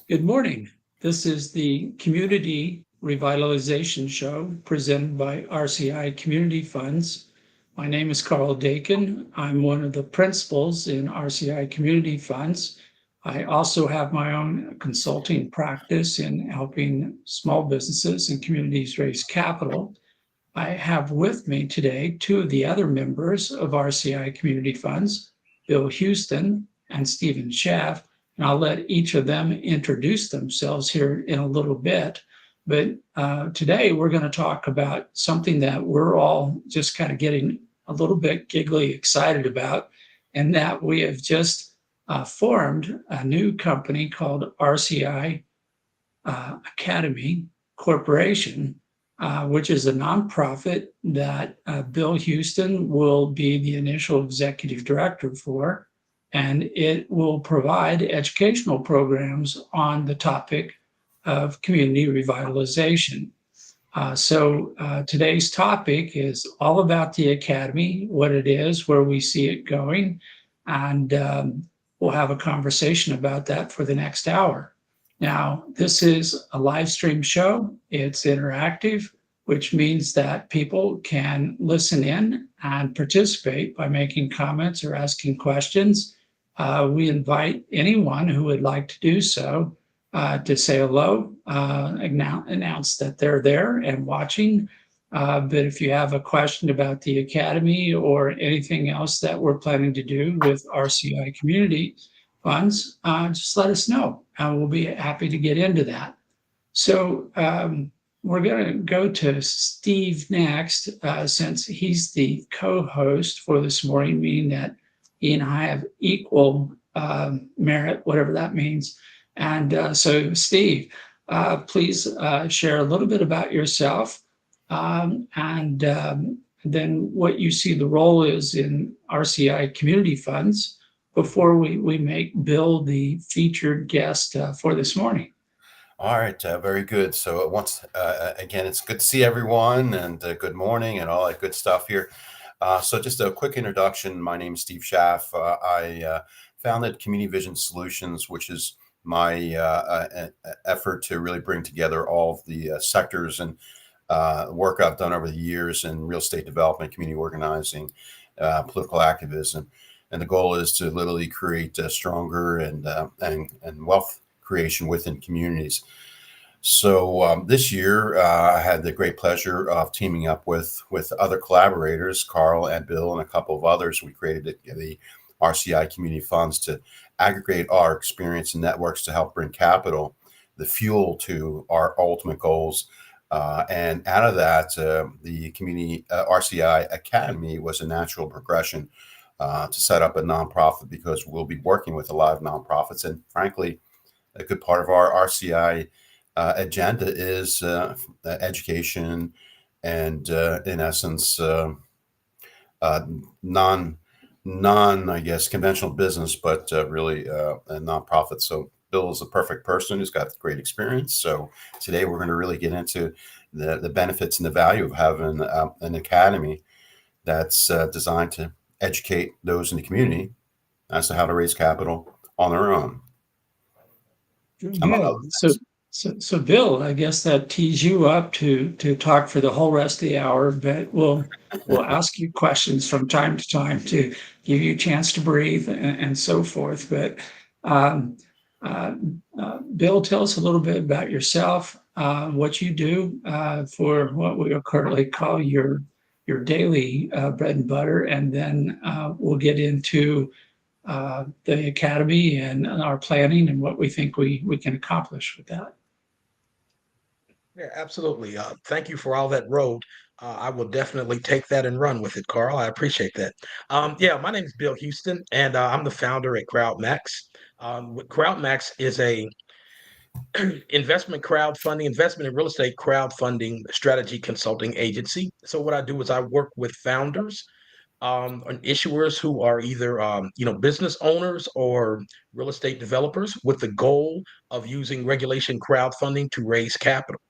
Good morning. This is the Community Revitalization Show presented by RCI Community Funds. My name is Carl Dakin. I'm one of the principals in RCI Community Funds. I also have my own consulting practice in helping small businesses and communities raise capital. I have with me today two of the other members of RCI Community Funds, Bill Houston and Stephen Schaff, and I'll let each of them introduce themselves here in a little bit. But today we're going to talk about something that we're all just kind of getting a little bit giggly excited about, and that we have just formed a new company called RCI Academy Corporation, which is a nonprofit that Bill Houston will be the initial executive director for, and it will provide educational programs on the topic of community revitalization. Today's topic is all about the Academy, what it is, where we see it going, and we'll have a conversation about that for the next hour. Now, this is a live stream show. It's interactive, which means that people can listen in and participate by making comments or asking questions. We invite anyone who would like to do so to say hello, announce that they're there and watching. But if you have a question about the Academy or anything else that we're planning to do with RCI Community Funds, just let us know, and we'll be happy to get into that. So we're going to go to Steve next, since he's the co-host for this morning, meaning that he and I have equal merit, whatever that means. And so, Steve, please share a little bit about yourself and then what you see the role is in RCI Community Funds before we make Bill the featured guest for this morning. All right, very good. So once again, it's good to see everyone, and good morning, and all that good stuff here. So just a quick introduction. My name is Steve Schaff. I founded Community Vision Solutions, which is my effort to really bring together all of the sectors and work I've done over the years in real estate development, community organizing, political activism, and the goal is to literally create stronger and wealth creation within communities. So this year, I had the great pleasure of teaming up with other collaborators, Carl and Bill, and a couple of others. We created the RCI Community Funds to aggregate our experience and networks to help bring capital, the fuel to our ultimate goals. And out of that, the Community RCI Academy was a natural progression to set up a nonprofit, because we'll be working with a lot of nonprofits. And frankly, a good part of our RCI agenda is education and, in essence, non, I guess, conventional business, but really a nonprofit. So Bill is a perfect person who's got great experience. So today we're going to really get into the benefits and the value of having an academy that's designed to educate those in the community as to how to raise capital on their own. Okay. So Bill, I guess that tees you up to talk for the whole rest of the hour, but we'll ask you questions from time to time to give you a chance to breathe and so forth. But Bill, tell us a little bit about yourself, what you do for what we currently call your daily bread and butter, and then we'll get into the Academy and our planning and what we think we can accomplish with that. Yeah, absolutely. Thank you for all that road. I will definitely take that and run with it, Carl. I appreciate that. Yeah, my name is Bill Houston, and I'm the founder at CrowdMax. CrowdMax is a investment in real estate crowdfunding strategy consulting agency. So what I do is I work with founders and issuers who are either business owners or real estate developers with the goal of using regulation crowdfunding to raise capital.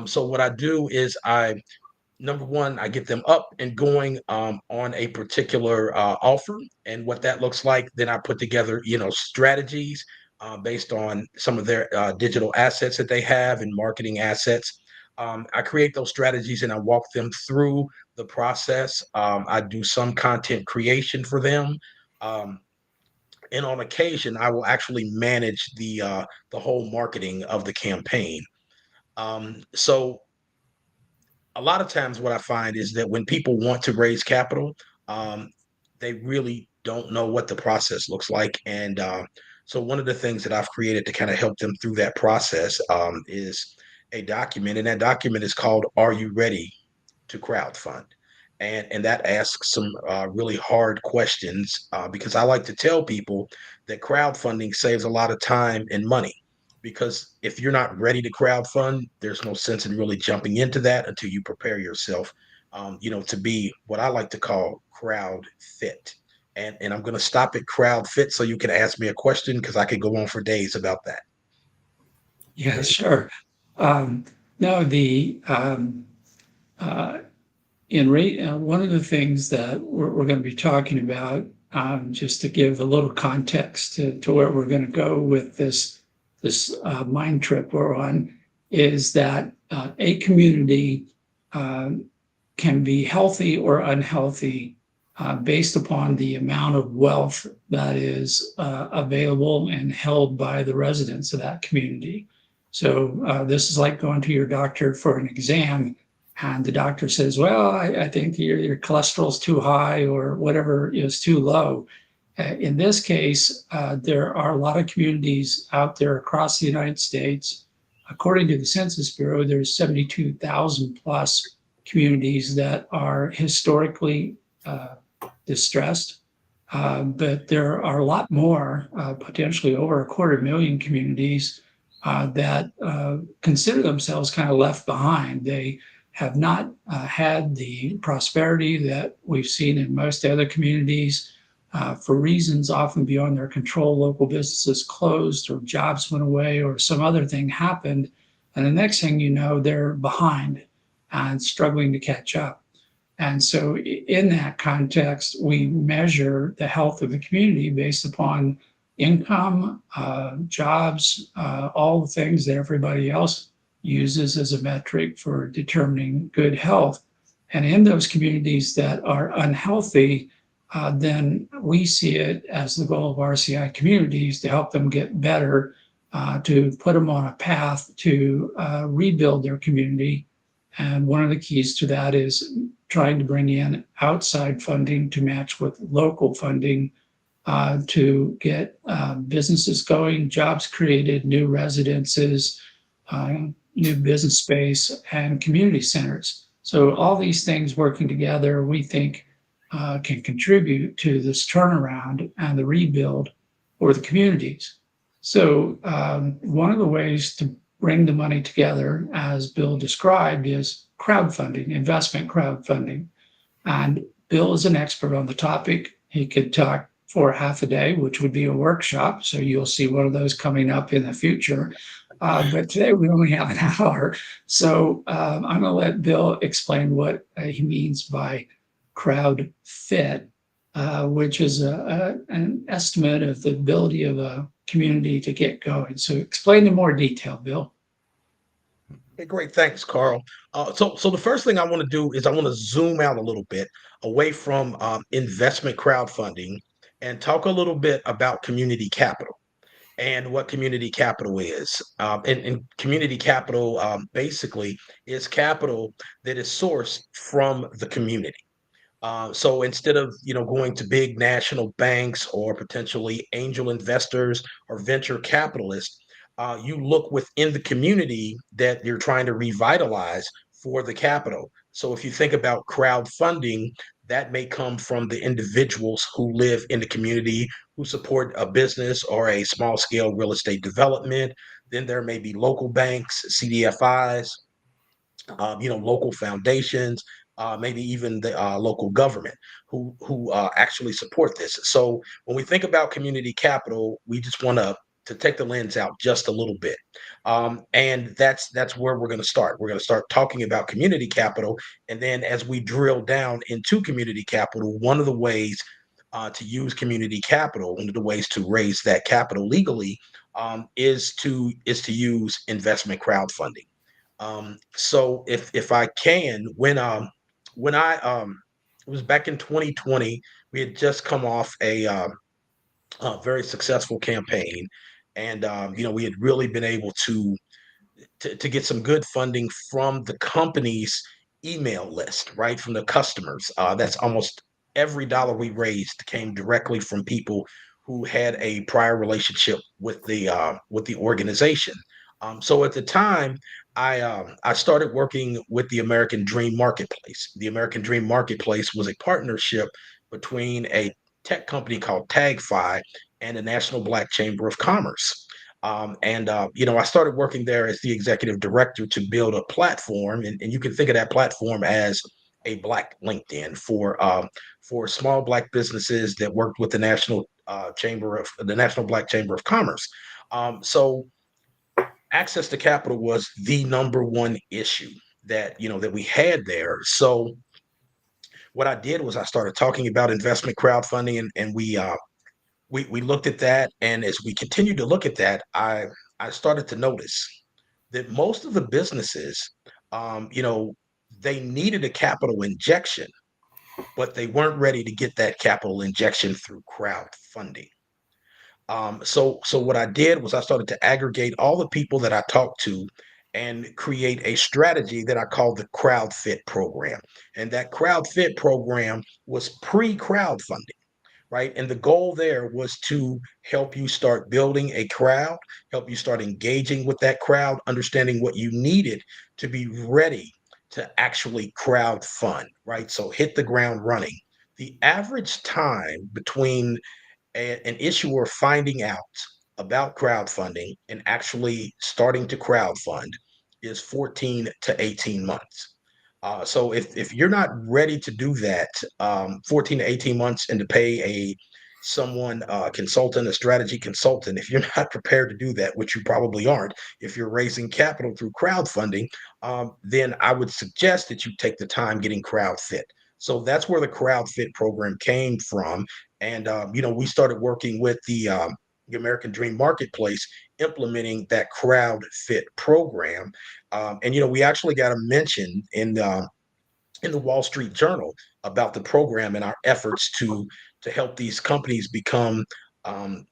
So what I do is number one, I get them up and going on a particular offer, and what that looks like. Then I put together, strategies based on some of their digital assets that they have and marketing assets. I create those strategies and I walk them through the process. I do some content creation for them. Um, and on occasion, I will actually manage the whole marketing of the campaign. So a lot of times what I find is that when people want to raise capital, um, they really don't know what the process looks like. And so one of the things that I've created to kind of help them through that process is a document, and that document is called "Are You Ready to Crowdfund?" And that asks some really hard questions because I like to tell people that crowdfunding saves a lot of time and money. Because if you're not ready to crowdfund, there's no sense in really jumping into that until you prepare yourself, to be what I like to call crowd fit. And I'm going to stop at crowd fit so you can ask me a question because I could go on for days about that. Yeah, sure. Um, no, the uh, one of the things that we're going to be talking about, just to give a little context to where we're going to go with this mind trip we're on, is that a community um, can be healthy or unhealthy based upon the amount of wealth that is available and held by the residents of that community. So this is like going to your doctor for an exam, and the doctor says, "Well, I think your cholesterol is too high, or whatever is too low." In this case, there are a lot of communities out there across the United States. According to the Census Bureau, there's 72,000 plus communities that are historically distressed. But there are a lot more, potentially over 250,000 communities that consider themselves kind of left behind. They have not had the prosperity that we've seen in most other communities for reasons often beyond their control. Local businesses closed, or jobs went away, or some other thing happened. And the next thing you know, they're behind and struggling to catch up. And so, in that context, we measure the health of the community based upon income, jobs, all the things that everybody else uses as a metric for determining good health. And in those communities that are unhealthy, then we see it as the goal of RCI communities to help them get better, to put them on a path to rebuild their community. And one of the keys to that is trying to bring in outside funding to match with local funding to get businesses going, jobs created, new residences, new business space, and community centers. So all these things working together, we think can contribute to this turnaround and the rebuild for the communities. So one of the ways to bring the money together, as Bill described, is crowdfunding, investment crowdfunding. And Bill is an expert on the topic. He could talk for half a day, which would be a workshop. So you'll see one of those coming up in the future. But today we only have an hour. So I'm going to let Bill explain what he means by crowd fit, which is an estimate of the ability of a community to get going. So explain in more detail, Bill. Hey, great. Thanks, Carl. So the first thing I want to do is I want to zoom out a little bit away from investment crowdfunding and talk a little bit about community capital and what community capital is. And community capital basically is capital that is sourced from the community. So instead of going to big national banks or potentially angel investors or venture capitalists, you look within the community that you're trying to revitalize for the capital. So if you think about crowdfunding, that may come from the individuals who live in the community who support a business or a small scale real estate development. Then there may be local banks, CDFIs, local foundations, maybe even the local government who actually support this. So when we think about community capital, we just want to take the lens out just a little bit, and that's where we're going to start. We're going to start talking about community capital, and then as we drill down into community capital, one of the ways to use community capital, one of the ways to raise that capital legally is to use investment crowdfunding. So if I can, when I it was back in 2020, we had just come off a very successful campaign, and we had really been able to get some good funding from the company's email list, right? From the customers. That's almost every dollar we raised came directly from people who had a prior relationship with the organization. So at the time, I started working with the American Dream Marketplace. The American Dream Marketplace was a partnership between a tech company called TagFi and the National Black Chamber of Commerce. I started working there as the executive director to build a platform, and you can think of that platform as a Black LinkedIn for small Black businesses that worked with the National Black Chamber of Commerce. So access to capital was the number one issue that we had there. So what I did was I started talking about investment crowdfunding, and we looked at that, and as we continued to look at that, I started to notice that most of the businesses, they needed a capital injection, but they weren't ready to get that capital injection through crowdfunding. So what I did was I started to aggregate all the people that I talked to and create a strategy that I called the Crowd Fit program. And that Crowd Fit program was pre-crowdfunding, right? And the goal there was to help you start building a crowd, help you start engaging with that crowd, understanding what you needed to be ready to actually crowd fund, right? So hit the ground running. The average time between an issuer finding out about crowdfunding and actually starting to crowdfund is 14 to 18 months. So if you're not ready to do that, 14 to 18 months and to pay someone, consultant, a strategy consultant, if you're not prepared to do that, which you probably aren't, if you're raising capital through crowdfunding, then I would suggest that you take the time getting crowd fit. So that's where the crowd fit program came from. And, we started working with the American Dream Marketplace, implementing that crowd fit program. We actually got a mention in the Wall Street Journal about the program and our efforts to help these companies become um,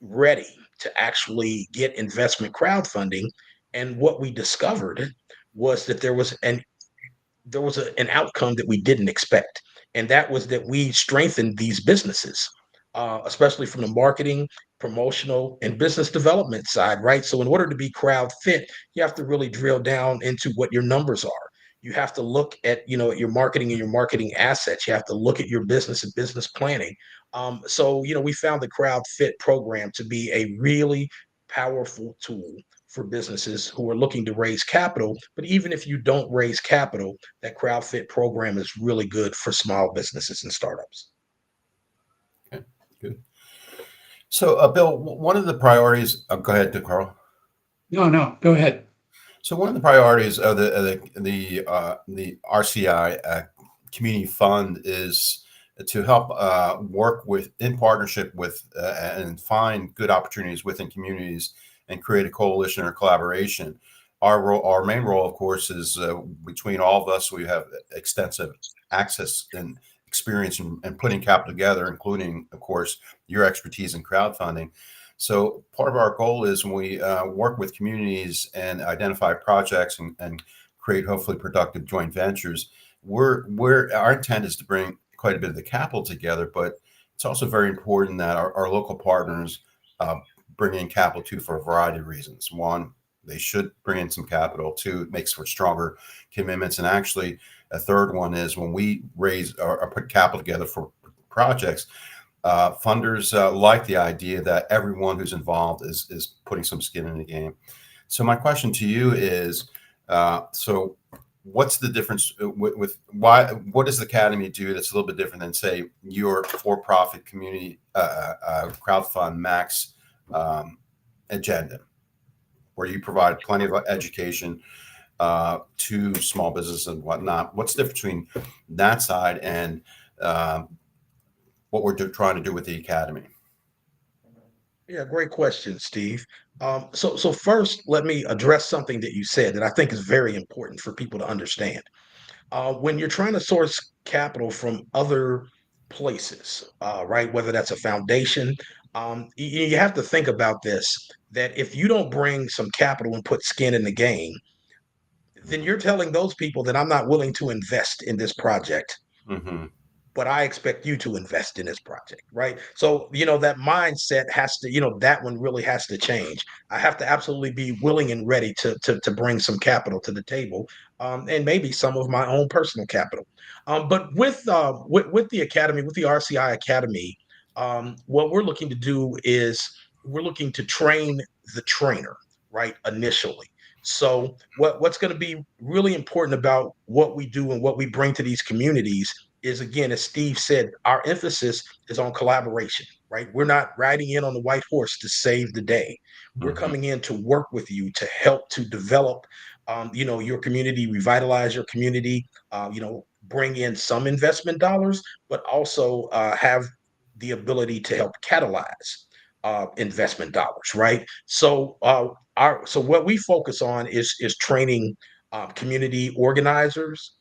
ready to actually get investment crowdfunding. And what we discovered was that an outcome that we didn't expect, and that was that we strengthened these businesses, especially from the marketing, promotional, and business development side, right? So, in order to be crowd fit, you have to really drill down into what your numbers are. You have to look at your marketing and your marketing assets. You have to look at your business and business planning. So, we found the crowd fit program to be a really powerful tool for businesses who are looking to raise capital. But even if you don't raise capital, that crowd fit program is really good for small businesses and startups. Okay, good. So, Bill, one of the priorities. Go ahead, Carl. No, go ahead. So, one of the priorities of the RCI Community Fund is to help work in partnership with and find good opportunities within communities and create a coalition or collaboration. Our main role, of course, is between all of us. We have extensive access and experience in putting capital together, including, of course, your expertise in crowdfunding. So part of our goal is when we work with communities and identify projects and create hopefully productive joint ventures, our intent is to bring quite a bit of the capital together, but it's also very important that our local partners bring in capital too for a variety of reasons. One, they should bring in some capital. Two, it makes for stronger commitments. And actually, a third one is when we raise or put capital together for projects, funders like the idea that everyone who's involved is putting some skin in the game. So my question to you is, so what's the difference with what does the Academy do that's a little bit different than, say, your for-profit community crowdfund max agenda, where you provide plenty of education to small business and whatnot? What's the difference between that side and what we're trying to do with the Academy? Yeah, great question, Steve. So first, let me address something that you said that I think is very important for people to understand. When you're trying to source capital from other places, right? Whether that's a foundation, you have to think about this, that if you don't bring some capital and put skin in the game, then you're telling those people that I'm not willing to invest in this project, Hmm. but I expect you to invest in this project, right? So, that mindset has to, that one really has to change. I have to absolutely be willing and ready to bring some capital to the table, and maybe some of my own personal capital. But with the academy, with the RCI Academy, what we're looking to do is we're looking to train the trainer, right? Initially. So what's going to be really important about what we do and what we bring to these communities is, again, as Steve said, our emphasis is on collaboration, right? We're not riding in on the white horse to save the day. We're Hmm. coming in to work with you to help to develop, your community, revitalize your community, bring in some investment dollars, but also have the ability to help catalyze investment dollars, right? So what we focus on is training community organizers,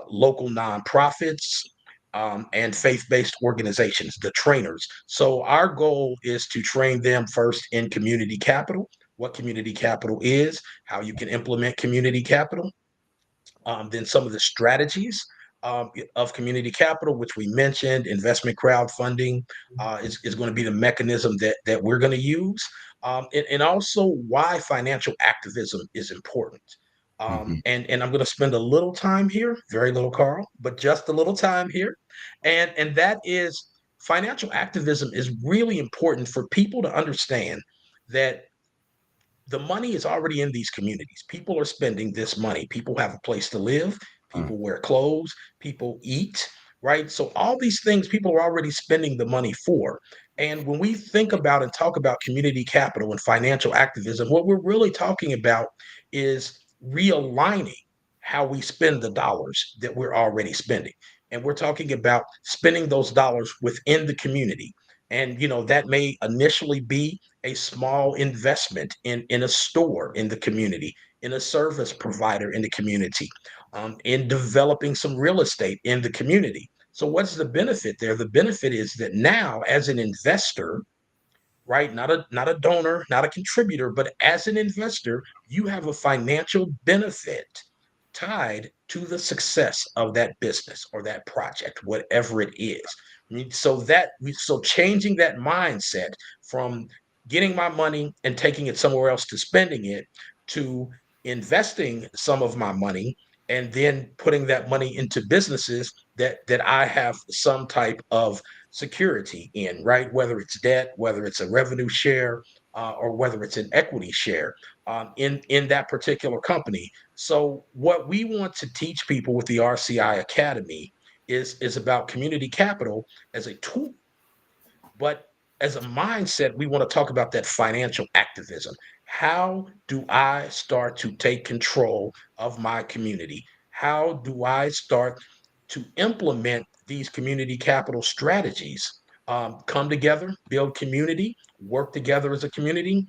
local nonprofits, and faith-based organizations, the trainers. So our goal is to train them first in community capital, what community capital is, how you can implement community capital, then some of the strategies of community capital, which we mentioned, investment crowdfunding is going to be the mechanism that we're going to use, and also why financial activism is important. Hmm. And I'm going to spend a little time here, very little, Carl, but just a little time here, and that is financial activism is really important for people to understand that the money is already in these communities. People are spending this money. People have a place to live. People wear clothes. People eat, right? So, all these things people are already spending the money for. And when we think about and talk about community capital and financial activism, what we're really talking about is realigning how we spend the dollars that we're already spending. And we're talking about spending those dollars within the community. And, that may initially be a small investment in a store in the community, in a service provider in the community, in developing some real estate in the community. So, what's the benefit there? The benefit is that now, as an investor, right, not a donor, not a contributor, but as an investor, you have a financial benefit tied to the success of that business or that project, whatever it is. I mean, so changing that mindset from getting my money and taking it somewhere else to spending it, to investing some of my money and then putting that money into businesses that I have some type of security in, right? Whether it's debt, whether it's a revenue share, or whether it's an equity share in that particular company. So, what we want to teach people with the RCI Academy is about community capital as a tool, but as a mindset, we want to talk about that financial activism. How do I start to take control of my community? How do I start to implement these community capital strategies? Come together, build community, work together as a community,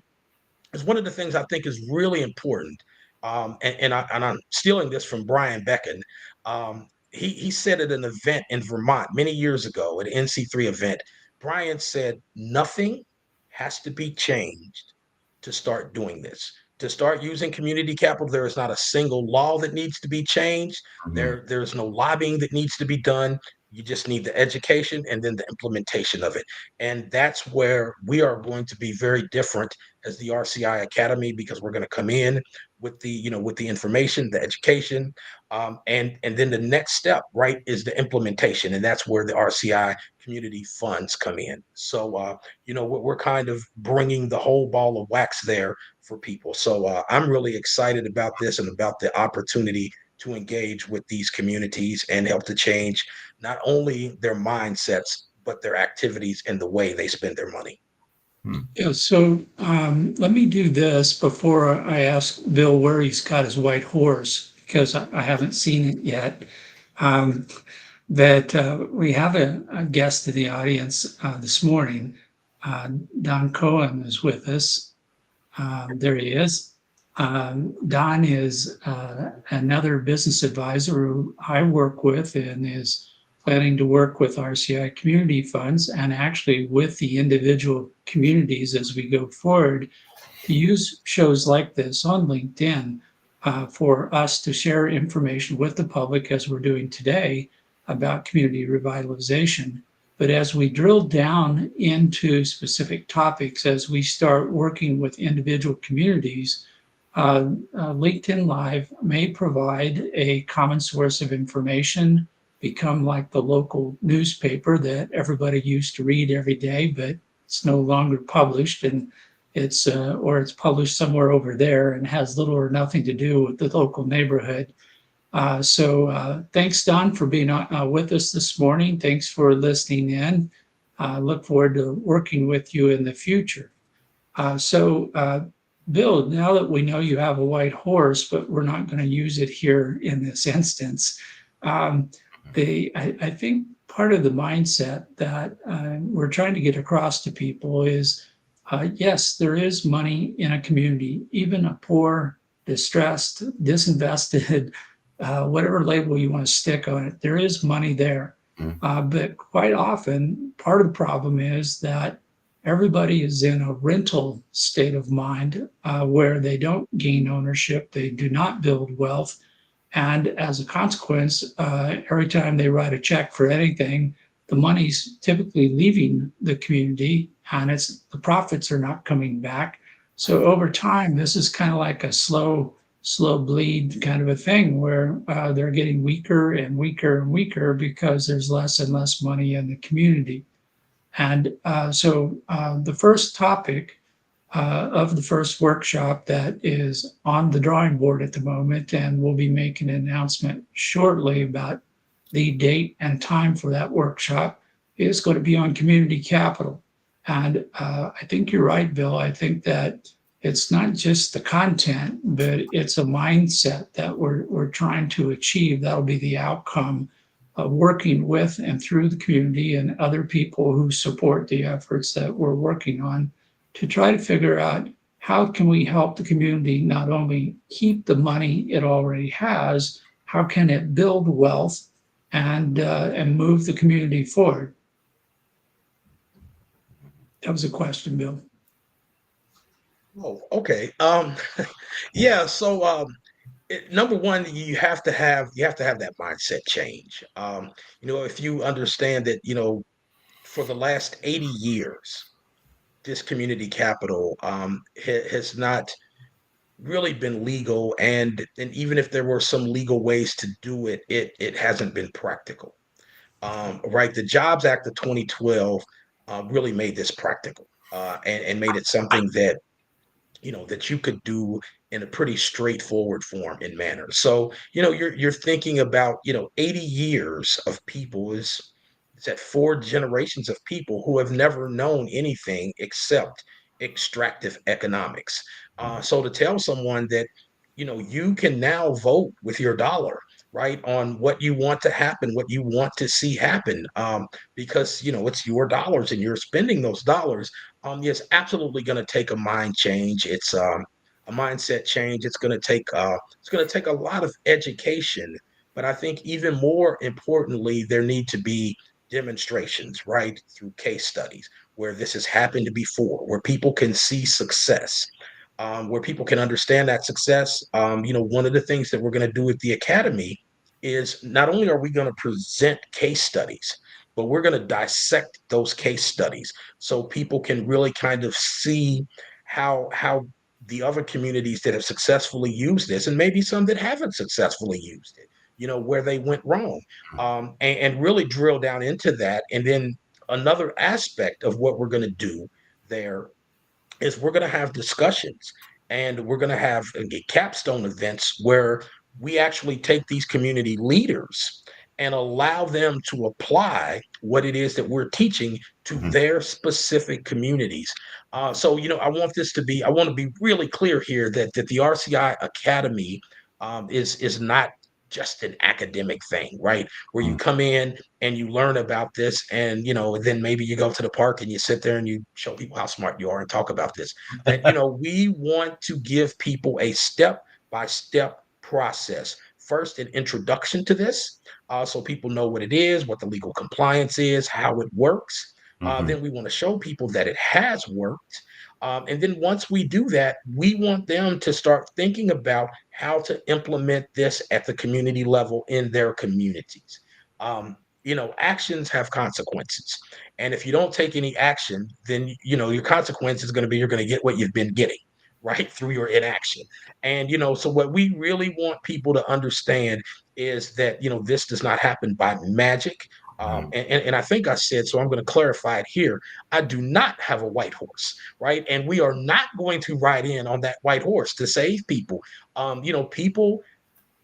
is one of the things I think is really important. And I'm stealing this from Brian Becken. He said at an event in Vermont many years ago, at an NC3 event. Brian said, "Nothing has to be changed to start doing this. To start using community capital, there is not a single law that needs to be changed. Hmm. There's no lobbying that needs to be done. You just need the education and then the implementation of it. And that's where we are going to be very different as the RCI Academy, because we're going to come in with the information, the education, and then the next step, right, is the implementation, and that's where the RCI Community Funds come in. So, we're kind of bringing the whole ball of wax there for people. So, I'm really excited about this and about the opportunity to engage with these communities and help to change not only their mindsets but their activities and the way they spend their money. Hmm. Yeah, so let me do this before I ask Bill where he's got his white horse, because I haven't seen it yet. That we have a guest in the audience this morning, Don Cohen is with us. There he is. Don is another business advisor who I work with and is planning to work with RCI Community Funds and actually with the individual communities as we go forward to use shows like this on LinkedIn for us to share information with the public as we're doing today about community revitalization. But as we drill down into specific topics, as we start working with individual communities, LinkedIn Live may provide a common source of information, become like the local newspaper that everybody used to read every day, but it's no longer published, and it's published somewhere over there and has little or nothing to do with the local neighborhood. So thanks, Don, for being with us this morning. Thanks for listening in. Look forward to working with you in the future. Bill, now that we know you have a white horse, but we're not going to use it here in this instance, I think part of the mindset that we're trying to get across to people is, yes, there is money in a community, even a poor, distressed, disinvested, whatever label you want to stick on it, there is money there. But quite often, part of the problem is that everybody is in a rental state of mind where they don't gain ownership, they do not build wealth. And as a consequence, every time they write a check for anything, the money's typically leaving the community and the profits are not coming back. So over time, this is kind of like a slow bleed kind of a thing where they're getting weaker and weaker and weaker because there's less and less money in the community. And the first topic of the first workshop that is on the drawing board at the moment, and we'll be making an announcement shortly about the date and time for that workshop, is going to be on community capital. And I think you're right, Bill. I think that it's not just the content, but it's a mindset that we're trying to achieve. That'll be the outcome of working with and through the community and other people who support the efforts that we're working on to try to figure out how can we help the community not only keep the money it already has, how can it build wealth and move the community forward. That was a question, Bill. Oh, okay. Yeah. So, number one, you have to have that mindset change. If you understand that, for the last 80 years, this community capital has not really been legal, and even if there were some legal ways to do it, it hasn't been practical. Right, the Jobs Act of 2012 really made this practical and made it something that that you could do in a pretty straightforward form and manner. So, you're thinking about, 80 years of people is that 4 generations of people who have never known anything except extractive economics. So to tell someone that, you can now vote with your dollar, right, on what you want to happen, what you want to see happen, because, it's your dollars and you're spending those dollars. Yes, absolutely going to take a mind change. It's a mindset change. It's going to take a lot of education, but I think even more importantly, there need to be demonstrations, right, through case studies where this has happened before, where people can see success, where people can understand that success. One of the things that we're going to do with the academy is not only are we going to present case studies, but we're going to dissect those case studies so people can really kind of see how the other communities that have successfully used this, and maybe some that haven't successfully used it, where they went wrong, and really drill down into that. And then another aspect of what we're going to do there is we're going to have discussions, and we're going to have capstone events where we actually take these community leaders and allow them to apply what it is that we're teaching to their specific communities. So, I want to be really clear here that the RCI Academy is not just an academic thing, right? Where you Mm. come in and you learn about this, and then maybe you go to the park and you sit there and you show people how smart you are and talk about this. That we want to give people a step by step process. First, an introduction to this, so people know what it is, what the legal compliance is, how it works. Mhm. Then we want to show people that it has worked. And then once we do that, we want them to start thinking about how to implement this at the community level in their communities. Actions have consequences. And if you don't take any action, then, your consequence is going to be you're going to get what you've been getting, right, through your inaction. And, so what we really want people to understand is that, this does not happen by magic. Mm. And I think I said, so I'm going to clarify it here. I do not have a white horse, right? And we are not going to ride in on that white horse to save people. People,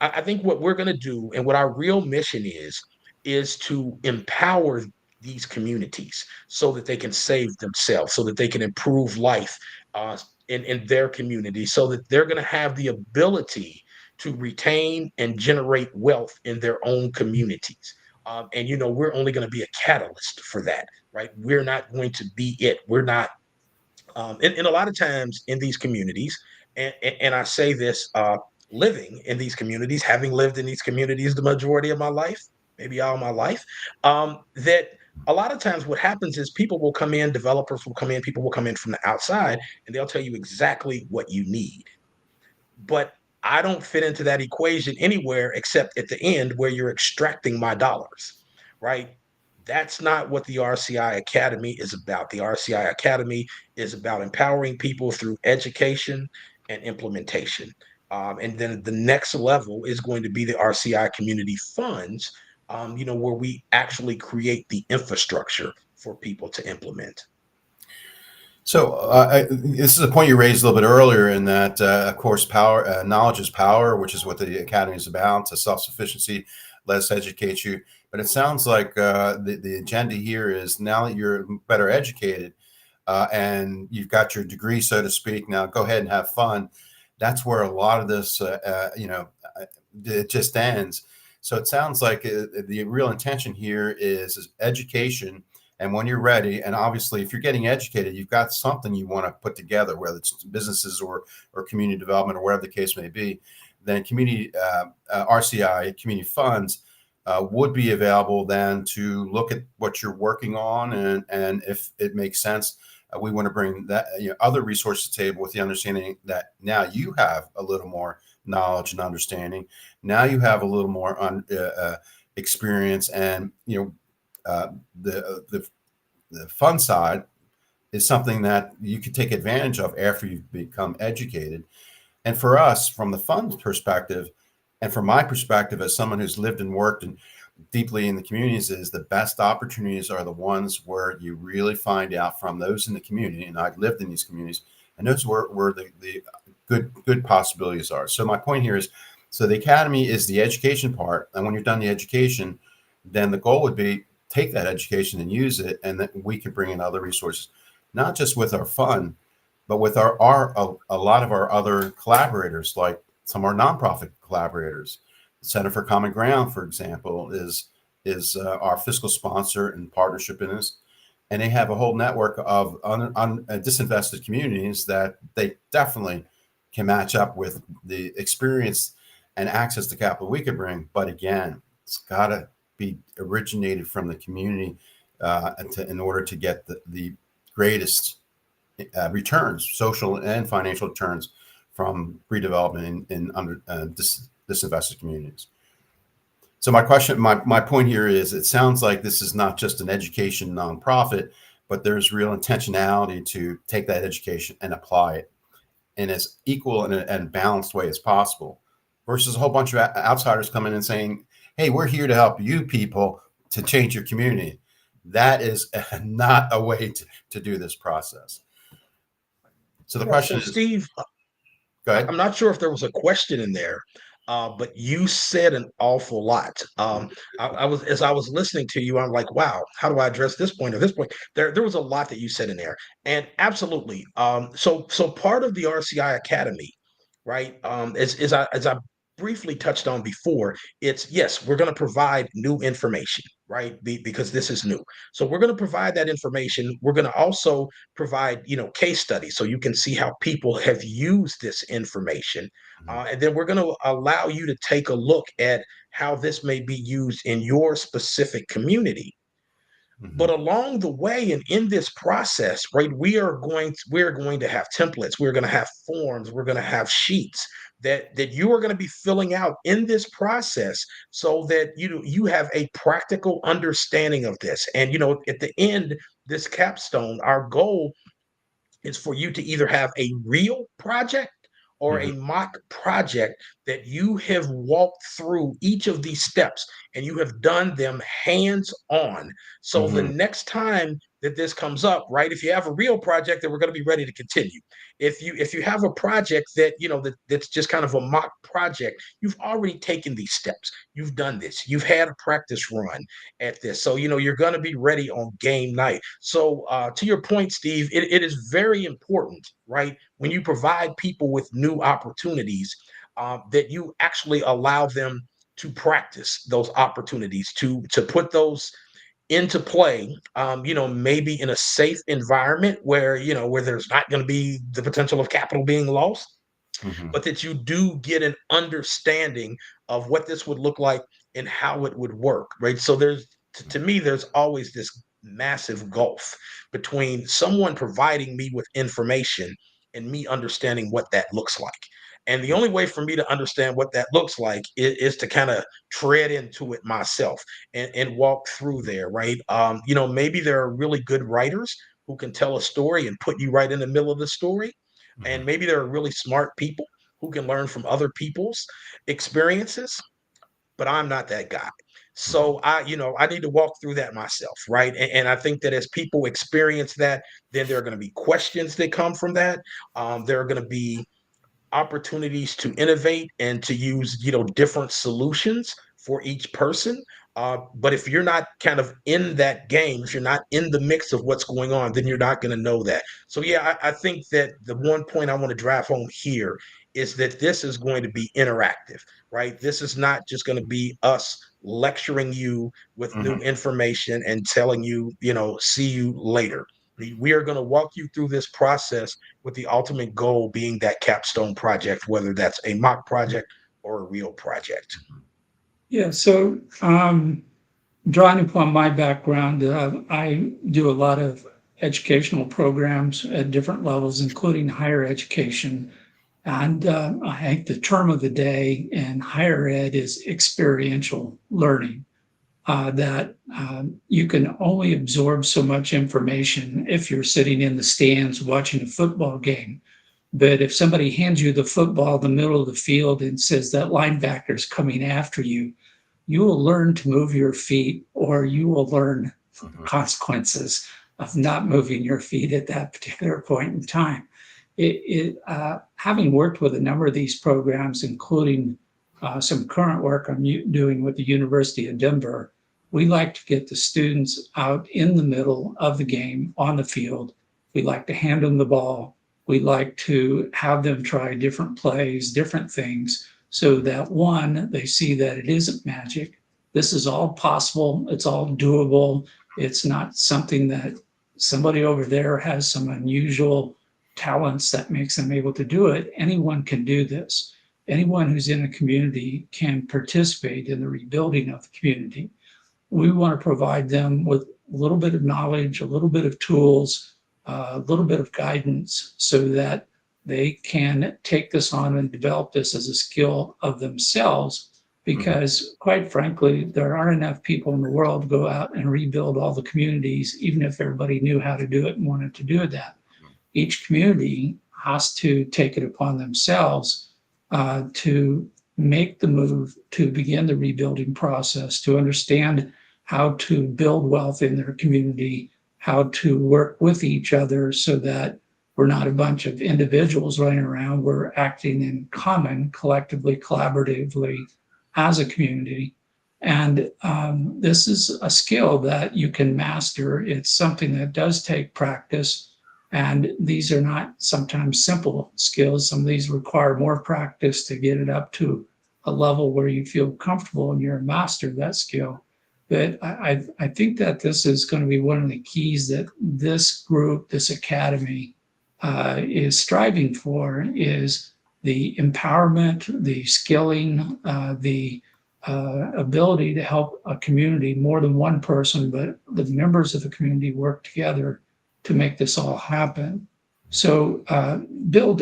I think what we're going to do and what our real mission is to empower these communities so that they can save themselves, so that they can improve life in their community, so that they're going to have the ability to retain and generate wealth in their own communities. And we're only going to be a catalyst for that, right? We're not going to be it. We're not and a lot of times in these communities, and I say this, living in these communities, having lived in these communities the majority of my life, maybe all my life, that a lot of times what happens is people will come in, developers will come in, people will come in from the outside, and they'll tell you exactly what you need. But I don't fit into that equation anywhere except at the end where you're extracting my dollars, right? That's not what the RCI Academy is about. The RCI Academy is about empowering people through education and implementation. And then the next level is going to be the RCI Community Funds, where we actually create the infrastructure for people to implement. So this is a point you raised a little bit earlier in that, of course, power, knowledge is power, which is what the academy is about. It's a self-sufficiency. Let's educate you. But it sounds like the agenda here is now that you're better educated and you've got your degree, so to speak, now go ahead and have fun. That's where a lot of this, it just ends. So it sounds like the real intention here is education. And when you're ready, and obviously, if you're getting educated, you've got something you want to put together, whether it's businesses or community development or whatever the case may be, then community RCI community funds would be available then to look at what you're working on, and if it makes sense, we want to bring that other resources to the table with the understanding that now you have a little more knowledge and understanding. Now you have a little more experience, and the fun side is something that you could take advantage of after you've become educated. And for us, from the fund perspective, and from my perspective as someone who's lived and worked and deeply in the communities, is the best opportunities are the ones where you really find out from those in the community. And I've lived in these communities, and those where the good possibilities are. So my point here is, so the academy is the education part, and when you're done the education, then the goal would be take that education and use it, and that we can bring in other resources, not just with our fund, but with a lot of our other collaborators, like some of our nonprofit collaborators. Center for Common Ground, for example, is our fiscal sponsor and partnership in this, and they have a whole network of disinvested communities that they definitely can match up with the experience and access to capital we could bring. But again, it's got to be originated from the community in order to get the greatest returns, social and financial returns from redevelopment in disinvested communities. So my point here is, it sounds like this is not just an education nonprofit, but there's real intentionality to take that education and apply it in as equal and balanced way as possible, versus a whole bunch of outsiders coming in and saying, hey, we're here to help you people to change your community. That is not a way to do this process. So the question is, Steve, go ahead. I'm not sure if there was a question in there, but you said an awful lot. I was as I was listening to you, I'm like, wow, how do I address this point or this point? There was a lot that you said in there, and absolutely. So part of the RCI Academy, right? As I briefly touched on before, it's yes, we're going to provide new information, right? Because this is new. So we're going to provide that information. We're going to also provide, case studies so you can see how people have used this information. Mhm. And then we're going to allow you to take a look at how this may be used in your specific community. But Mhm. along the way and in this process, right, we're going to have templates, we're going to have forms, we're going to have sheets that you are going to be filling out in this process so that you have a practical understanding of this. And at the end, this capstone, our goal is for you to either have a real project or Mhm. a mock project that you have walked through each of these steps and you have done them hands on. So the Mhm. next time that this comes up, right? If you have a real project, then we're going to be ready to continue. If you have a project that's just kind of a mock project, you've already taken these steps. You've done this. You've had a practice run at this. So, you're going to be ready on game night. So, to your point, Steve, it is very important, right? When you provide people with new opportunities, that you actually allow them to practice those opportunities, to put those into play, maybe in a safe environment where there's not going to be the potential of capital being lost, Mhm. but that you do get an understanding of what this would look like and how it would work, right? So to me, there's always this massive gulf between someone providing me with information and me understanding what that looks like. And the only way for me to understand what that looks like is to kind of tread into it myself and walk through there, right? Maybe there are really good writers who can tell a story and put you right in the middle of the story. And Mhm. maybe there are really smart people who can learn from other people's experiences, but I'm not that guy. Mhm. So I need to walk through that myself, right? And I think that as people experience that, then there are going to be questions that come from that. There are going to be opportunities to innovate and to use different solutions for each person. But if you're not kind of in that game, if you're not in the mix of what's going on, then you're not going to know that. So yeah, I think that the one point I want to drive home here is that this is going to be interactive, right? This is not just going to be us lecturing you with new Mhm. information and telling you, see you later. We are going to walk you through this process with the ultimate goal being that capstone project, whether that's a mock project or a real project. Yeah, so drawing upon my background, I do a lot of educational programs at different levels, including higher education. And I think the term of the day in higher ed is experiential learning. That you can only absorb so much information if you're sitting in the stands watching a football game. But if somebody hands you the football in the middle of the field and says that linebacker's coming after you, you will learn to move your feet, or you will learn Mhm. consequences of not moving your feet at that particular point in time. Having worked with a number of these programs, including some current work I'm doing with the University of Denver, we like to get the students out in the middle of the game on the field. We like to hand them the ball. We like to have them try different plays, different things, so that one, they see that it isn't magic. This is all possible. It's all doable. It's not something that somebody over there has some unusual talents that makes them able to do it. Anyone can do this. Anyone who's in a community can participate in the rebuilding of the community. We want to provide them with a little bit of knowledge, a little bit of tools, a little bit of guidance so that they can take this on and develop this as a skill of themselves. Mhm. Because, quite frankly, there aren't enough people in the world to go out and rebuild all the communities, even if everybody knew how to do it and wanted to do that. Each community has to take it upon themselves to make the move to begin the rebuilding process, to understand how to build wealth in their community, how to work with each other so that we're not a bunch of individuals running around, we're acting in common, collectively, collaboratively as a community. And this is a skill that you can master. It's something that does take practice. And these are not sometimes simple skills. Some of these require more practice to get it up to a level where you feel comfortable and you're a master of that skill. But I think that this is going to be one of the keys that this group, this academy, is striving for, is the empowerment, the skilling, the ability to help a community, more than one person, but the members of the community work together to make this all happen. So, Bill,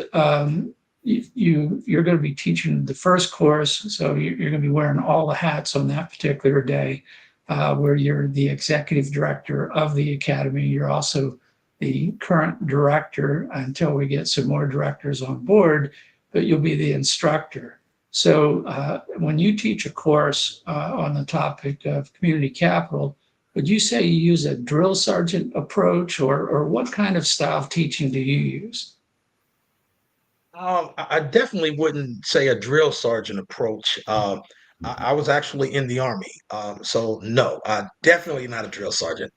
you're going to be teaching the first course, so you're going to be wearing all the hats on that particular day, where you're the executive director of the academy. You're also the current director until we get some more directors on board, but you'll be the instructor. So when you teach a course on the topic of community capital, would you say you use a drill sergeant approach, or what kind of style of teaching do you use? I definitely wouldn't say a drill sergeant approach. I was actually in the Army. So no, definitely not a drill sergeant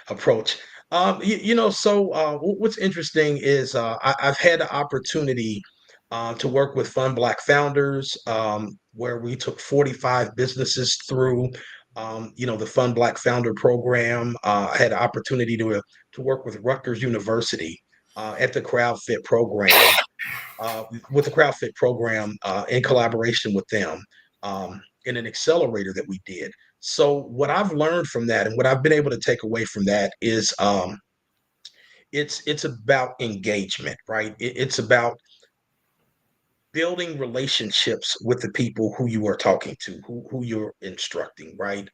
approach. What's interesting is I've had the opportunity to work with Fund Black Founders, where we took 45 businesses through, the Fund Black Founder program. I had the opportunity to work with Rutgers University at the CrowdFit program, with the CrowdFit program, in collaboration with them, in an accelerator that we did. So what I've learned from that, and what I've been able to take away from that, is it's about engagement, right? It's about building relationships with the people who you are talking to, who you're instructing, right?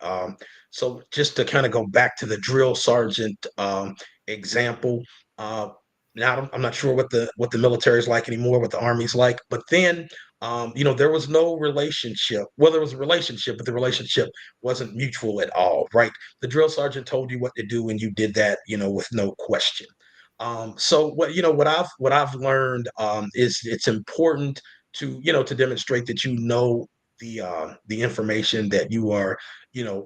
So just to kind of go back to the drill sergeant example, uh, now I'm not sure what the military is like anymore, what the Army's like, but then there was no relationship. Well, there was a relationship, but the relationship wasn't mutual at all, right? The drill sergeant told you what to do, and you did that, with no question. So what I've learned, is it's important to demonstrate that the information, that you are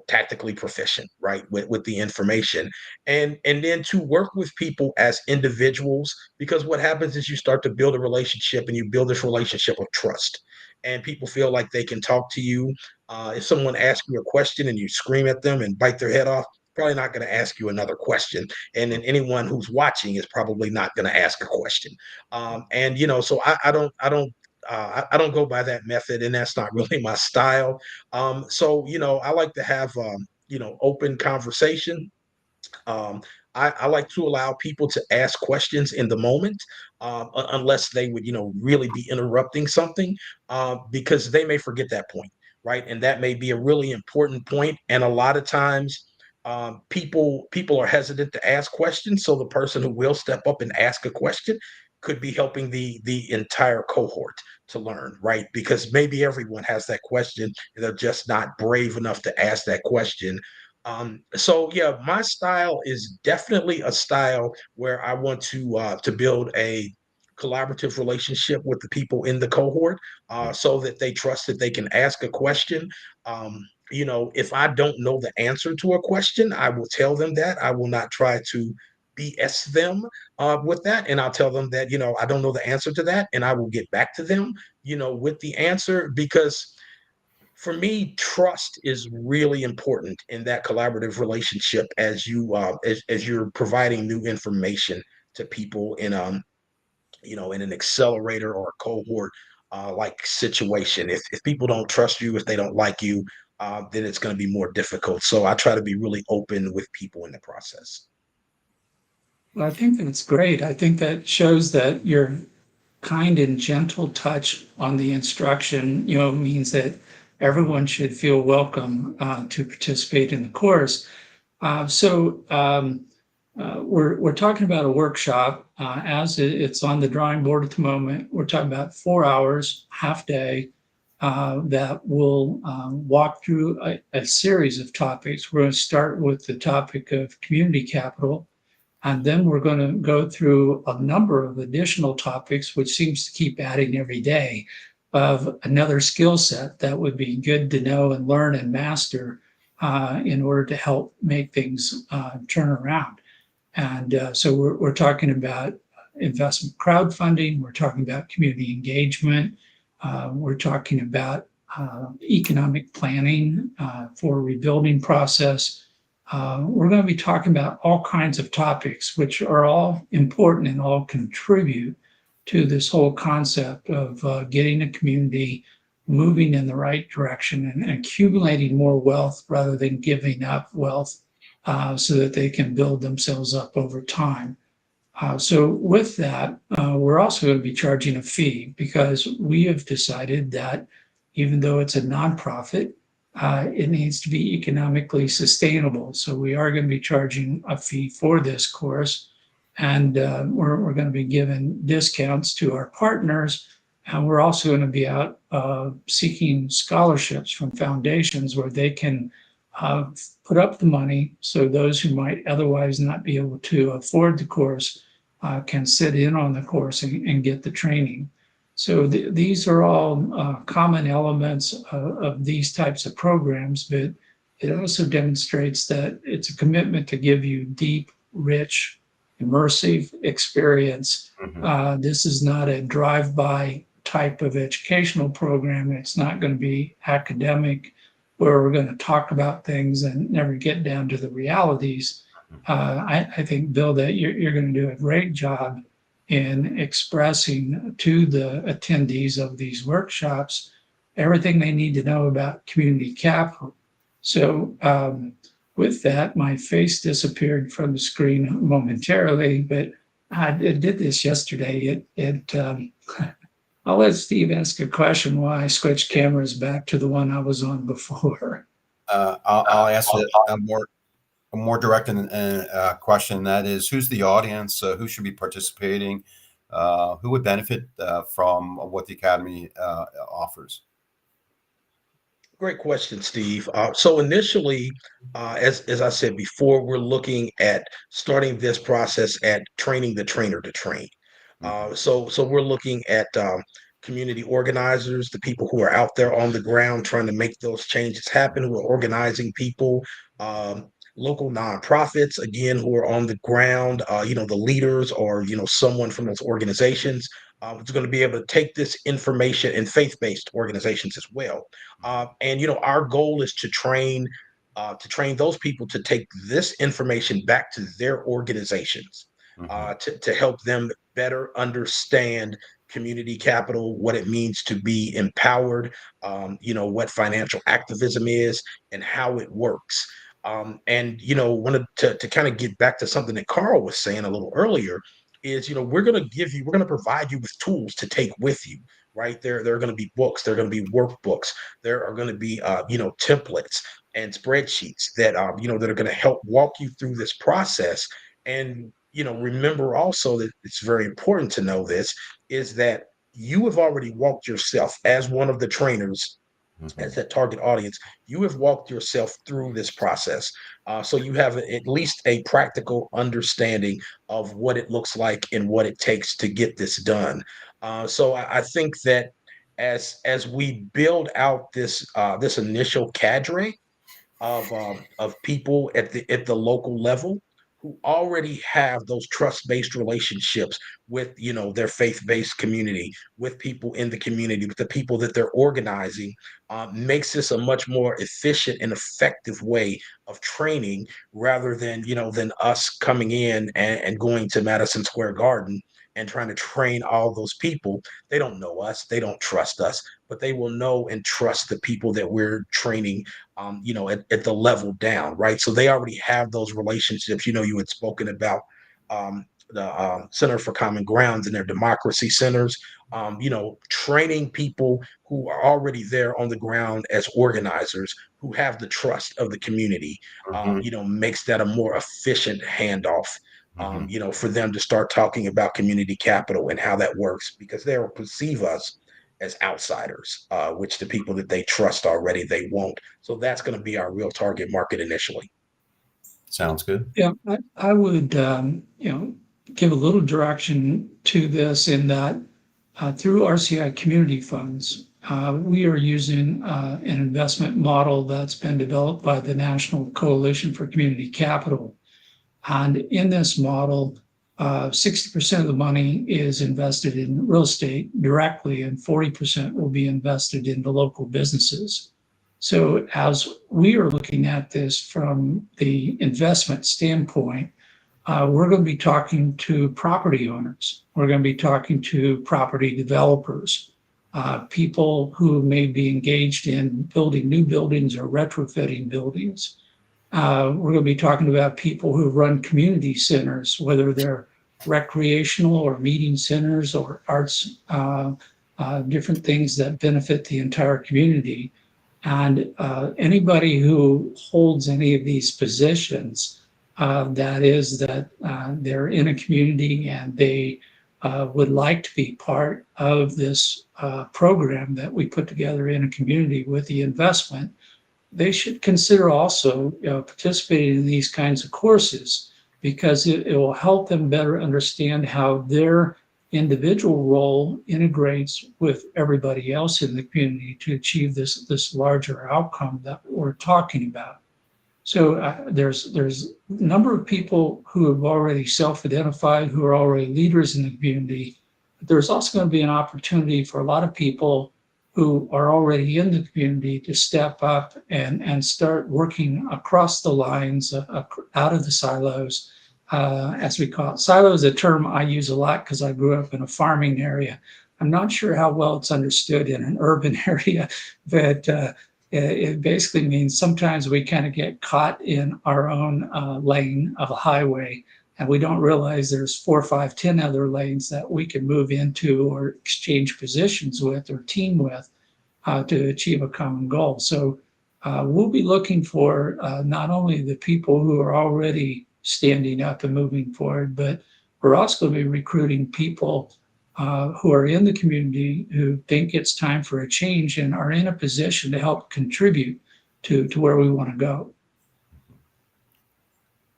tactically proficient, right, with the information, and then to work with people as individuals, because what happens is you start to build a relationship, and you build this relationship of trust, and people feel like they can talk to you. If someone asks you a question and you scream at them and bite their head off, probably not going to ask you another question, and then anyone who's watching is probably not going to ask a question. And so I don't go by that method, and that's not really my style. So I like to have open conversation. um, I like to allow people to ask questions in the moment, unless they would, really be interrupting something, because they may forget that point, right? And that may be a really important point. And a lot of times, people are hesitant to ask questions. So the person who will step up and ask a question could be helping the entire cohort to learn, right? Because maybe everyone has that question, and they're just not brave enough to ask that question. So yeah, my style is definitely a style where I want to build a collaborative relationship with the people in the cohort, so that they trust that they can ask a question. If I don't know the answer to a question, I will tell them that. I will not try to BS them with that, and I'll tell them that I don't know the answer to that, and I will get back to them, with the answer, because for me, trust is really important in that collaborative relationship, as you're providing new information to people in an accelerator or a cohort like situation. If people don't trust you, if they don't like you, then it's going to be more difficult. So I try to be really open with people in the process. Well, I think that's great. I think that shows that your kind and gentle touch on the instruction, means that everyone should feel welcome to participate in the course. We're talking about a workshop, it's on the drawing board at the moment. We're talking about 4 hours, half day, that will walk through a series of topics. We're going to start with the topic of community capital, and then we're going to go through a number of additional topics, which seems to keep adding every day, of another skill set that would be good to know and learn and master in order to help make things turn around. And so we're talking about investment crowdfunding, we're talking about community engagement, we're talking about economic planning for rebuilding process. We're going to be talking about all kinds of topics, which are all important and all contribute to this whole concept of getting a community moving in the right direction and accumulating more wealth rather than giving up wealth so that they can build themselves up over time. So with that, we're also going to be charging a fee because we have decided that even though it's a nonprofit, it needs to be economically sustainable. So we are going to be charging a fee for this course, and we're going to be giving discounts to our partners. And we're also going to be out seeking scholarships from foundations where they can put up the money so those who might otherwise not be able to afford the course can sit in on the course and get the training. So these are all common elements of these types of programs, but it also demonstrates that it's a commitment to give you deep, rich, immersive experience. This is not a drive-by type of educational program. It's not going to be academic where we're going to talk about things and never get down to the realities. I think, Bill, that you're going to do a great job in expressing to the attendees of these workshops everything they need to know about community capital. So with that, my face disappeared from the screen momentarily, but I did this yesterday. I'll let Steve ask a question while I switch cameras back to the one I was on before. I'll ask a more direct question. That is, who's the audience? Who should be participating? Who would benefit from what the Academy offers? Great question, Steve. So initially, as I said before, we're looking at starting this process at training the trainer to train. So we're looking at community organizers, the people who are out there on the ground trying to make those changes happen, who are organizing people, local nonprofits, again, who are on the ground, the leaders or, someone from those organizations who's going to be able to take this information in faith-based organizations as well. And our goal is to train those people to take this information back to their organizations, to help them better understand community capital, what it means to be empowered, what financial activism is and how it works. Wanted to kind of get back to something that Carl was saying a little earlier is, we're going to provide you with tools to take with you, right? There are going to be books, there are going to be workbooks, there are going to be, templates and spreadsheets that, that are going to help walk you through this process. And, remember also that it's very important to know this is that you have already walked yourself as one of the trainers, as that target audience, you have walked yourself through this process. So you have at least a practical understanding of what it looks like and what it takes to get this done. So I think that as we build out this initial cadre of people at the local level who already have those trust-based relationships with their faith-based community, with people in the community, with the people that they're organizing, makes this a much more efficient and effective way of training rather than than us coming in and going to Madison Square Garden and trying to train all those people. They don't know us, they don't trust us, but they will know and trust the people that we're training at the level down, right? So they already have those relationships. You had spoken about the Center for Common Grounds and their democracy centers, training people who are already there on the ground as organizers who have the trust of the community, makes that a more efficient handoff, for them to start talking about community capital and how that works, because they'll perceive us as outsiders, which the people that they trust already, they won't. So that's going to be our real target market initially. Sounds good. Yeah, I would, give a little direction to this in that through RCI Community Funds, we are using an investment model that's been developed by the National Coalition for Community Capital. And in this model, 60% of the money is invested in real estate directly, and 40% will be invested in the local businesses. So as we are looking at this from the investment standpoint, we're going to be talking to property owners. We're going to be talking to property developers, people who may be engaged in building new buildings or retrofitting buildings. We're going to be talking about people who run community centers, whether they're recreational or meeting centers or arts, different things that benefit the entire community. And anybody who holds any of these positions, they're in a community and they would like to be part of this program that we put together in a community with the investment, they should consider also participating in these kinds of courses, because it will help them better understand how their individual role integrates with everybody else in the community to achieve this larger outcome that we're talking about. So there's a number of people who have already self-identified, who are already leaders in the community. But there's also going to be an opportunity for a lot of people who are already in the community to step up and start working across the lines, out of the silos, as we call it. Silo is a term I use a lot because I grew up in a farming area. I'm not sure how well it's understood in an urban area, but it basically means sometimes we kind of get caught in our own lane of a highway, and we don't realize there's 4, 5, 10 other lanes that we can move into or exchange positions with or team with to achieve a common goal. So we'll be looking for not only the people who are already standing up and moving forward, but we're also going to be recruiting people who are in the community who think it's time for a change and are in a position to help contribute to where we want to go.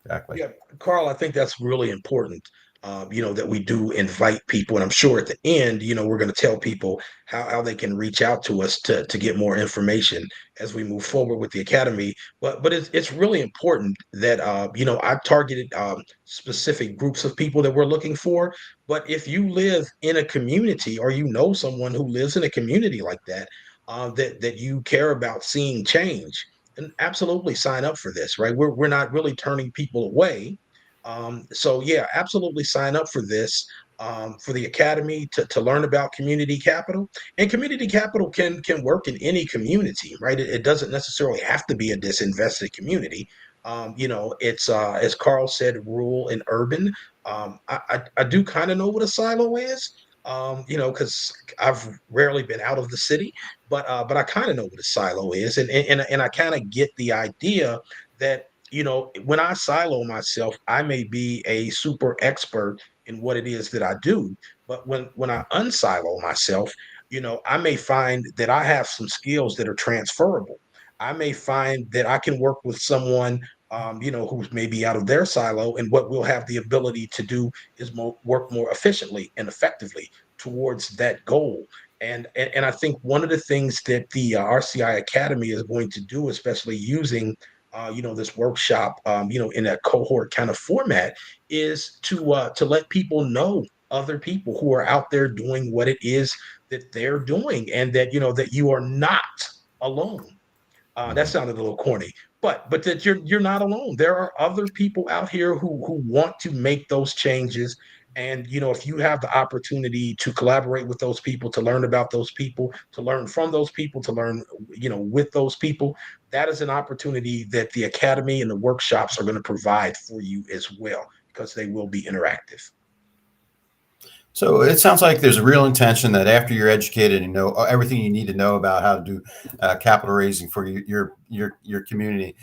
Exactly. Yeah, Carl, I think that's really important. That we do invite people, and I'm sure at the end, we're going to tell people how they can reach out to us to get more information as we move forward with the academy. But it's really important that I've targeted specific groups of people that we're looking for. But if you live in a community, or you know someone who lives in a community like that, that you care about seeing change, and absolutely sign up for this, right? We're not really turning people away. So yeah, absolutely sign up for this, for the academy to learn about community capital. And community capital can work in any community, right? It doesn't necessarily have to be a disinvested community. It's as Carl said, rural and urban. I do kind of know what a silo is. Because I've rarely been out of the city, but I kind of know what a silo is, and I kind of get the idea that when I silo myself, I may be a super expert in what it is that I do, but when I unsilo myself, I may find that I have some skills that are transferable. I may find that I can work with someone who's maybe out of their silo, and what we'll have the ability to do is work more efficiently and effectively towards that goal. And I think one of the things that the RCI Academy is going to do, especially using this workshop, in a cohort kind of format, is to let people know other people who are out there doing what it is that they're doing, and that that you are not alone. That sounded a little corny, but that you're not alone. There are other people out here who want to make those changes. And if you have the opportunity to collaborate with those people, to learn about those people, to learn from those people, to learn with those people, that is an opportunity that the academy and the workshops are going to provide for you as well, because they will be interactive. So it sounds like there's a real intention that after you're educated and know everything you need to know about how to do capital raising for your community,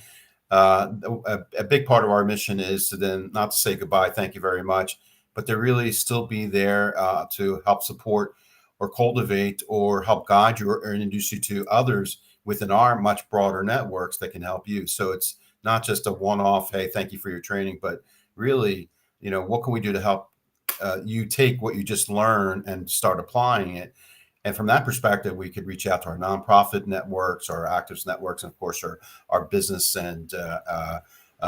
a big part of our mission is to then not to say goodbye, thank you very much, but to really still be there to help support or cultivate or help guide you or introduce you to others within our much broader networks that can help you. So it's not just a one-off, hey, thank you for your training, but really, what can we do to help you take what you just learned and start applying it. And from that perspective, we could reach out to our nonprofit networks, our actives networks, and of course, our business and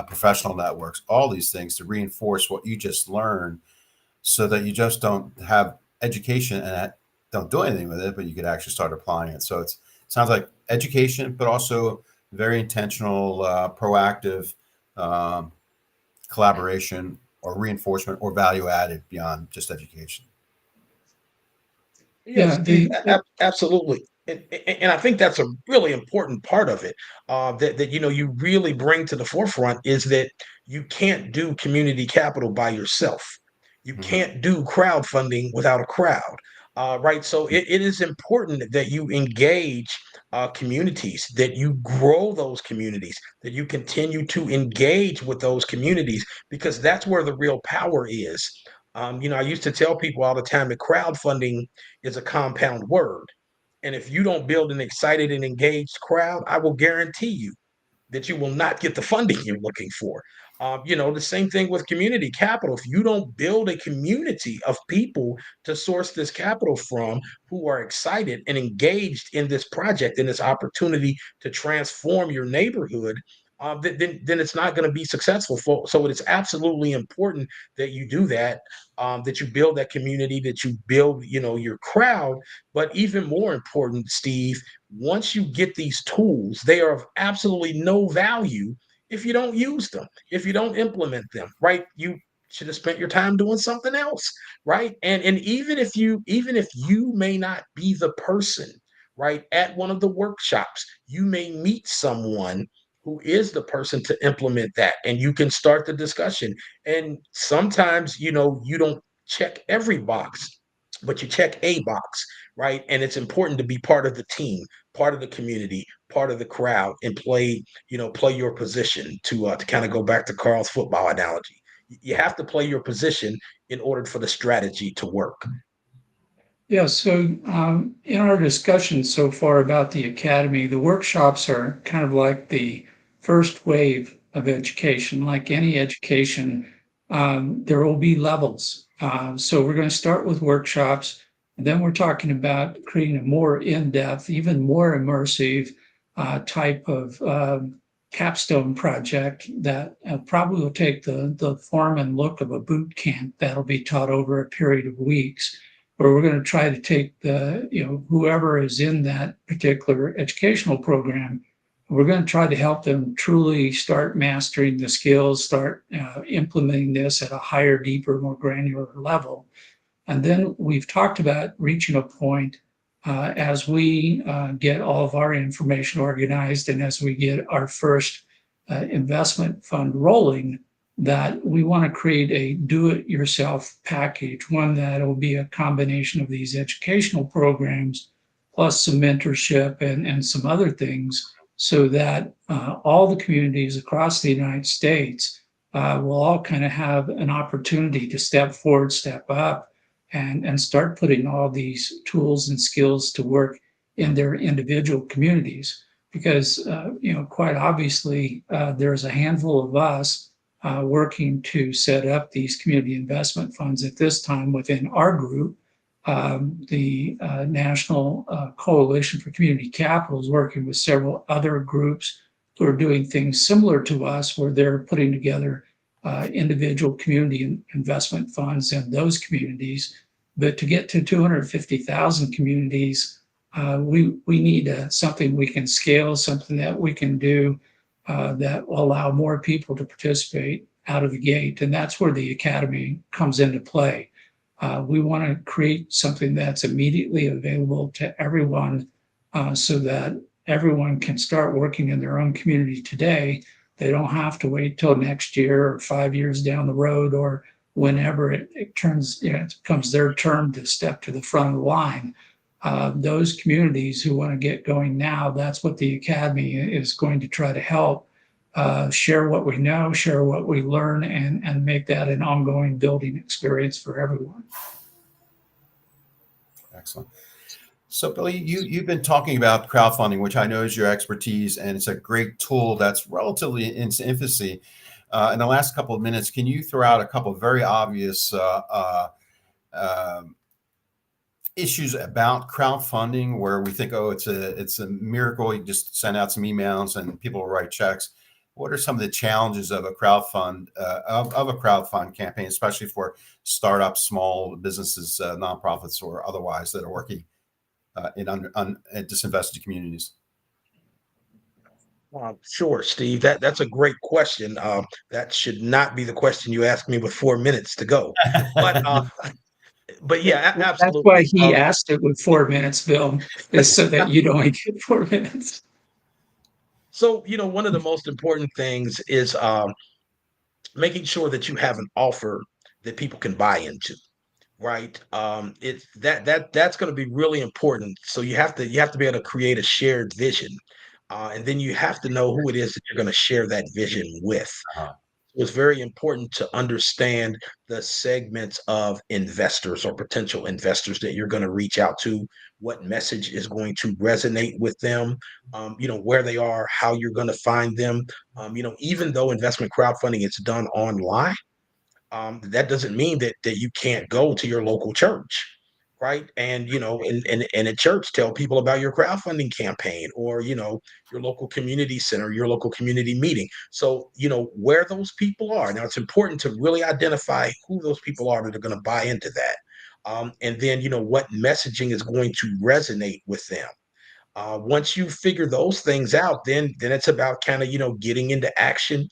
professional networks, all these things to reinforce what you just learned so that you just don't have education and don't do anything with it, but you could actually start applying it. So it sounds like education, but also very intentional, proactive um, collaboration or reinforcement or value added beyond just education. Yeah, Yeah, Steve, absolutely. And I think that's a really important part of it, that you really bring to the forefront is that you can't do community capital by yourself. You Mhm. can't do crowdfunding without a crowd, right? So it is important that you engage communities, that you grow those communities, that you continue to engage with those communities, because that's where the real power is. I used to tell people all the time that crowdfunding is a compound word. And if you don't build an excited and engaged crowd, I will guarantee you that you will not get the funding you're looking for. The same thing with community capital. If you don't build a community of people to source this capital from who are excited and engaged in this project and this opportunity to transform your neighborhood, then it's not going to be successful. So it is absolutely important that you do that, that you build that community, that you build, your crowd. But even more important, Steve, once you get these tools, they are of absolutely no value if you don't use them, if you don't implement them, right? You should have spent your time doing something else, right? And even if you may not be the person, right, at one of the workshops, you may meet someone who is the person to implement that, and you can start the discussion. And sometimes, you don't check every box, but you check a box, right? And it's important to be part of the team, part of the community, part of the crowd, and play your position. To kind of go back to Carl's football analogy, you have to play your position in order for the strategy to work. yeah. So in our discussion so far about the academy, the workshops are kind of like the first wave of education. Like any education, there will be levels. So we're going to start with workshops, and then we're talking about creating a more in-depth, even more immersive type of capstone project that probably will take the form and look of a boot camp that'll be taught over a period of weeks, where we're going to try to take whoever is in that particular educational program, we're going to try to help them truly start mastering the skills, start implementing this at a higher, deeper, more granular level. And then we've talked about reaching a point as we get all of our information organized and as we get our first investment fund rolling, that we want to create a do-it-yourself package, one that will be a combination of these educational programs plus some mentorship and some other things, so that all the communities across the United States will all kind of have an opportunity to step forward, step up, and start putting all these tools and skills to work in their individual communities. Because, quite obviously, there's a handful of us working to set up these community investment funds at this time within our group. The National Coalition for Community Capital is working with several other groups who are doing things similar to us, where they're putting together individual community investment funds in those communities. But to get to 250,000 communities, we need something we can scale, something that we can do that will allow more people to participate out of the gate. And that's where the academy comes into play. We want to create something that's immediately available to everyone, so that everyone can start working in their own community today. They don't have to wait till next year or 5 years down the road, or whenever it comes their turn to step to the front of the line. Those communities who want to get going now, that's what the academy is going to try to help share what we know, share what we learn, and make that an ongoing building experience for everyone. Excellent. So, Billy, you've been talking about crowdfunding, which I know is your expertise, and it's a great tool that's relatively in its infancy. In the last couple of minutes, can you throw out a couple of very obvious issues about crowdfunding where we think, oh, it's a miracle, you just send out some emails and people will write checks, what are some of the challenges of a crowdfund of a crowdfund campaign, especially for startups, small businesses, nonprofits, or otherwise that are working in disinvested communities? Sure, Steve. That's a great question. That should not be the question you asked me with 4 minutes to go. But but yeah, That's why absolutely. he asked it with 4 minutes, Bill, is so that you'd only get 4 minutes. So, one of the most important things is making sure that you have an offer that people can buy into, right? It's that's going to be really important. So you have to be able to create a shared vision, and then you have to know who it is that you're going to share that vision with. Uh-huh. It's very important to understand the segments of investors or potential investors that you're going to reach out to, what message is going to resonate with them, where they are, how you're going to find them. Even though investment crowdfunding is done online, that doesn't mean that you can't go to your local church, right? And and at church, tell people about your crowdfunding campaign, or your local community center, your local community meeting. So where those people are. Now, it's important to really identify who those people are that are going to buy into that, and then what messaging is going to resonate with them. Once you figure those things out, then it's about kind of getting into action,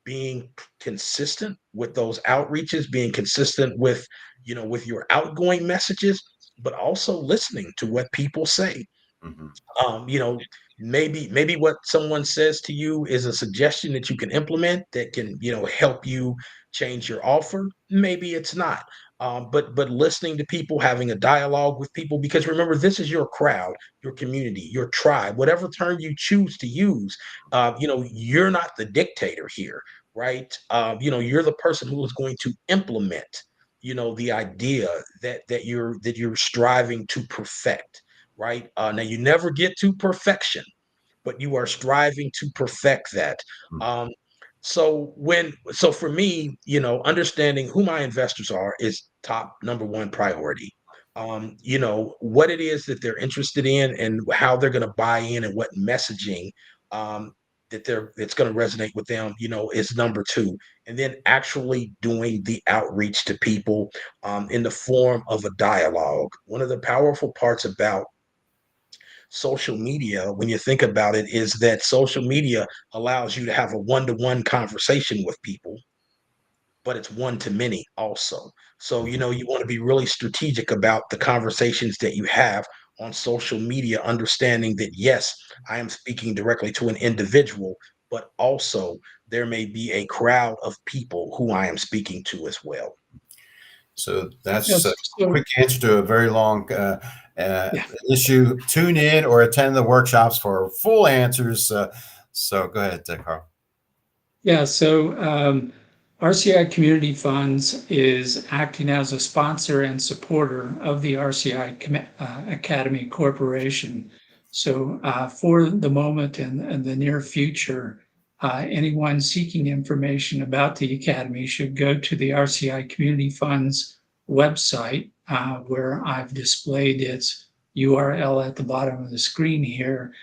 being consistent with those outreaches, being consistent with your outgoing messages, but also listening to what people say. Mhm. um, you know, maybe what someone says to you is a suggestion that you can implement that can, help you change your offer. Maybe it's not. But listening to people, having a dialogue with people, because remember, this is your crowd, your community, your tribe, whatever term you choose to use. You're not the dictator here, right? You're the person who is going to implement, the idea that you're striving to perfect, right? Now, you never get to perfection, but you are striving to perfect that. Mhm. Um, so for me, understanding who my investors are is top number one priority. What it is that they're interested in and how they're going to buy in and what messaging um, that's going to resonate with them, is number two. And then actually doing the outreach to people in the form of a dialogue. One of the powerful parts about social media, when you think about it, is that social media allows you to have a one-to-one conversation with people, but it's one to many also. So, you want to be really strategic about the conversations that you have on social media, understanding that, yes, I am speaking directly to an individual, but also there may be a crowd of people who I am speaking to as well. So that's a Yes. So, quick answer to a very long uh, yeah. issue. Tune in or attend the workshops for full answers. So go ahead, Carl. Yeah, so RCI Community Funds is acting as a sponsor and supporter of the RCI Academy Corporation. So for the moment and the near future, anyone seeking information about the Academy should go to the RCI Community Funds website, where I've displayed its URL at the bottom of the screen here.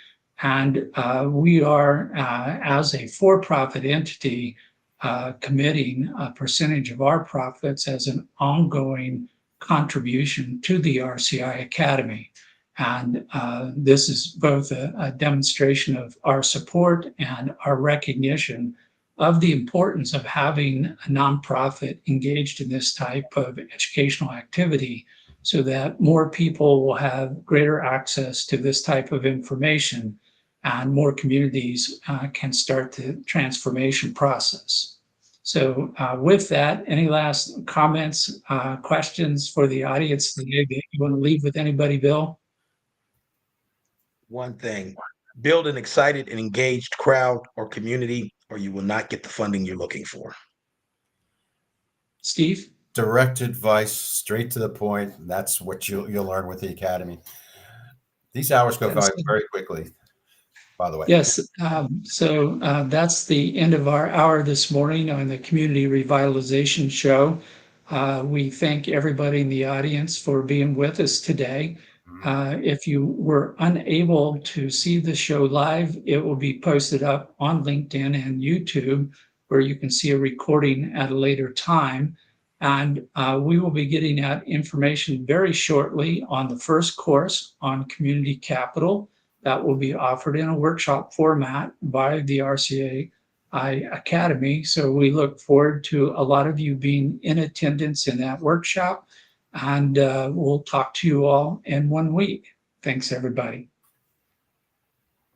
And we are, as a for-profit entity, committing a percentage of our profits as an ongoing contribution to the RCI Academy. And this is both a demonstration of our support and our recognition of the importance of having a nonprofit engaged in this type of educational activity, so that more people will have greater access to this type of information and more communities can start the transformation process. So with that, any last comments, questions for the audience today that you want to leave with anybody, Bill? One thing: build an excited and engaged crowd or community, or you will not get the funding you're looking for. Steve? Direct advice, straight to the point. And that's what you'll learn with the Academy. These hours go by Yes. very quickly, by the way. Yes. So that's the end of our hour this morning on the Community Revitalization Show. We thank everybody in the audience for being with us today. If you were unable to see the show live, it will be posted up on LinkedIn and YouTube, where you can see a recording at a later time. And we will be getting out information very shortly on the first course on community capital that will be offered in a workshop format by the RCI Academy. So we look forward to a lot of you being in attendance in that workshop. And we'll talk to you all in 1 week. Thanks, everybody.